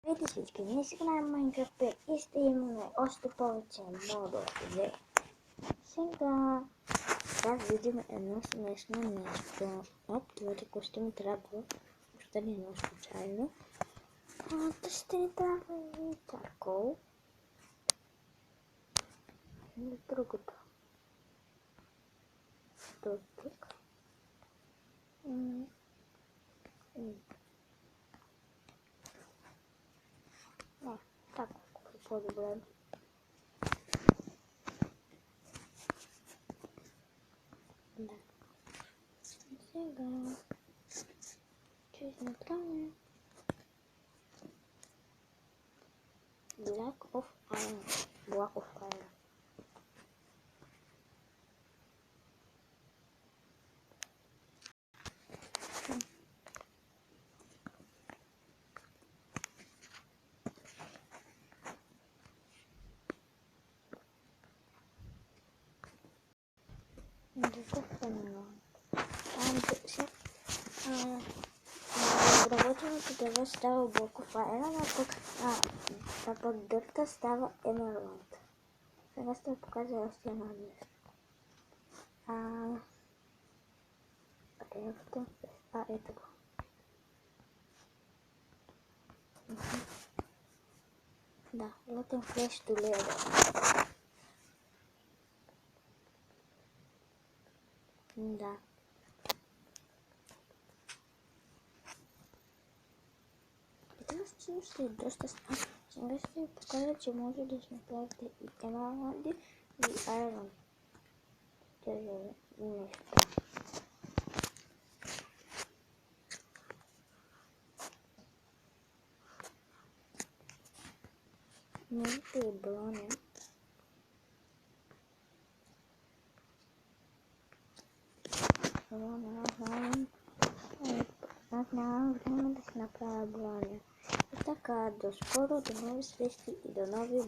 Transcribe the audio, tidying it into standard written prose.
Здравейте всички, ние си играем Майнкрафт и ще имаме още повече модове. Сега да видим едно смешно нещо. Този костюм трябва, още не е случайно. Да ще ни трябва и чаркол. И другото. Тук. Так, по-добре. Да. Сега ще направим Block of Iron. Обработеното дърво става Block of Iron, а пък дърта става Emerald. Сега ще ви покажа още едно нещо. Ето го. Да, летен флеш до леда. Да. Това ще е доста странно. Сега ще ви покажа, че може да се направите и Emerald и Iron. Тези неща. Можете и броня. Аз нямам време да си направя броня. И така, до скоро, до нови срещи и до нови